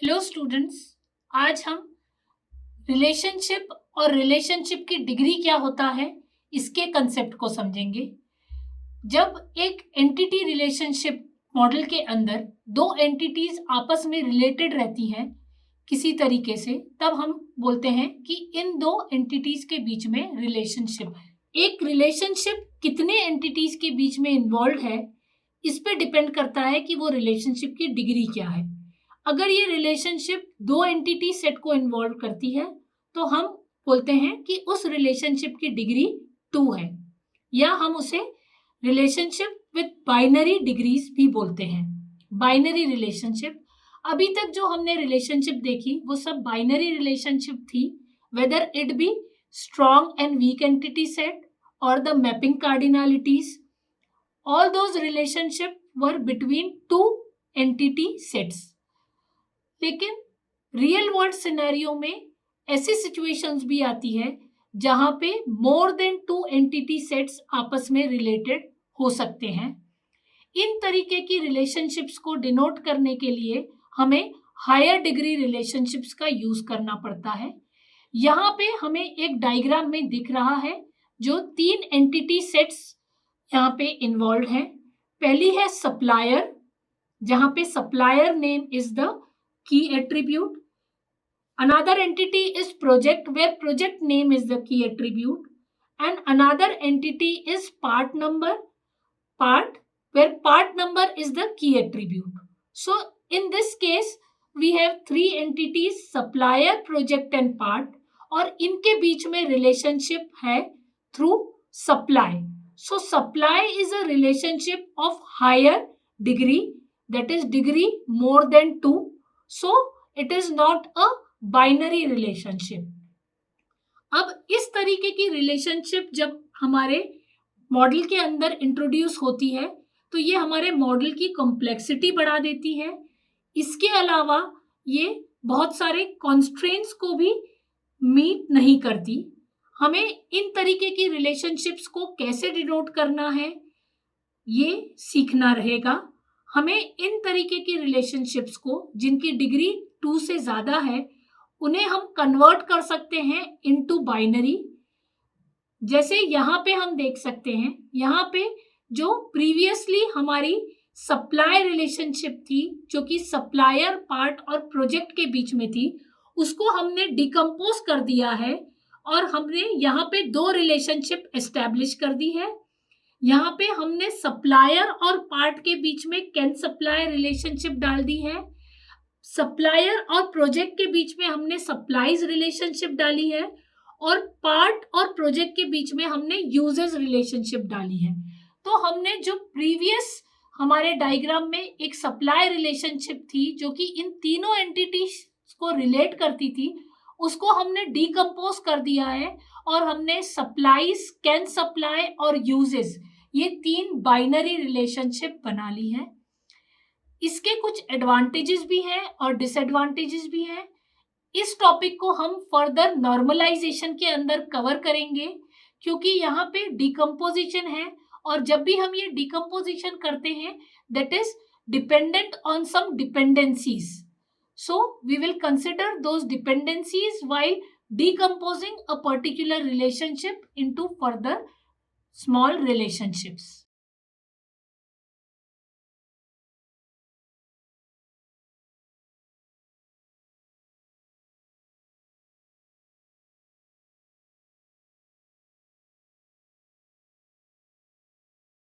Hello students. आज हम relationship और रिलेशनशिप की डिग्री क्या होता है इसके कंसेप्ट को समझेंगे। जब एक एंटिटी रिलेशनशिप मॉडल के अंदर दो एंटिटीज आपस में रिलेटेड रहती हैं किसी तरीके से, तब हम बोलते हैं कि इन दो एंटिटीज के बीच में रिलेशनशिप है। एक रिलेशनशिप कितने एंटिटीज के बीच में इन्वॉल्व है इस पे डिपेंड करता है कि वो रिलेशनशिप की डिग्री क्या है। अगर ये रिलेशनशिप दो एंटिटी सेट को इन्वॉल्व करती है तो हम बोलते हैं कि उस रिलेशनशिप की डिग्री 2 है, या हम उसे रिलेशनशिप विथ बाइनरी डिग्रीज भी बोलते हैं। बाइनरी रिलेशनशिप, अभी तक जो हमने रिलेशनशिप देखी वो सब बाइनरी रिलेशनशिप थी, whether it be strong and weak entity set और the mapping cardinalities, all those relationship were between two entity sets। लेकिन रियल वर्ल्ड सिनेरियो में ऐसी सिचुएशंस भी आती है जहां पे मोर देन 2 एंटिटी सेट्स आपस में रिलेटेड हो सकते हैं। इन तरीके की रिलेशनशिप्स को डिनोट करने के लिए हमें हायर डिग्री रिलेशनशिप्स का यूज करना पड़ता है। यहाँ पे हमें एक डायग्राम में दिख रहा है जो 3 एंटिटी सेट्स यहाँ पे इन्वॉल्व है। पहली है सप्लायर, जहां पे supplier name is the key attribute. Another entity is project, where project name is the key attribute, and another entity is part number, part, where part number is the key attribute. So in this case we have 3 entities, supplier, project and part, और इनके बीच में relationship है through supply. So supply is a relationship of higher degree, that is degree more than 2. So it is not a binary relationship. अब इस तरीके की relationship जब हमारे मॉडल के अंदर इंट्रोड्यूस होती है तो ये हमारे मॉडल की कॉम्प्लेक्सिटी बढ़ा देती है। इसके अलावा ये बहुत सारे कॉन्स्ट्रेंट्स को भी मीट नहीं करती। हमें इन तरीके की रिलेशनशिप्स को कैसे डिनोट करना है ये सीखना रहेगा। हमें इन तरीके की रिलेशनशिप्स को जिनकी डिग्री 2 से ज्यादा है उन्हें हम कन्वर्ट कर सकते हैं इनटू बाइनरी। जैसे यहाँ पे हम देख सकते हैं, यहाँ पे जो प्रीवियसली हमारी सप्लाई रिलेशनशिप थी जो कि सप्लायर, पार्ट और प्रोजेक्ट के बीच में थी, उसको हमने डिकम्पोज कर दिया है और हमने यहाँ पे 2 रिलेशनशिप एस्टेब्लिश कर दी है। यहाँ पे हमने सप्लायर और पार्ट के बीच में कैन सप्लाई रिलेशनशिप डाल दी है। सप्लायर और प्रोजेक्ट के बीच में हमने सप्लाईज रिलेशनशिप डाली है, और पार्ट और प्रोजेक्ट के बीच में हमने यूजर्स रिलेशनशिप डाली है। तो हमने जो प्रीवियस हमारे डायग्राम में एक सप्लाई रिलेशनशिप थी जो कि इन तीनों एंटिटीज को रिलेट करती थी, उसको हमने डिकम्पोज कर दिया है और हमने सप्लाईज, कैन सप्लाई और यूजेस, ये 3 बाइनरी रिलेशनशिप बना ली है। इसके कुछ एडवांटेजेस भी हैं और डिसएडवांटेजेस भी हैं। इस टॉपिक को हम फर्दर नॉर्मलाइजेशन के अंदर कवर करेंगे क्योंकि यहाँ पे डिकम्पोजिशन है, और जब भी हम ये डिकम्पोजिशन करते हैं that is dependent on some dependencies, so we will consider those dependencies while decomposing a particular relationship into further small relationships.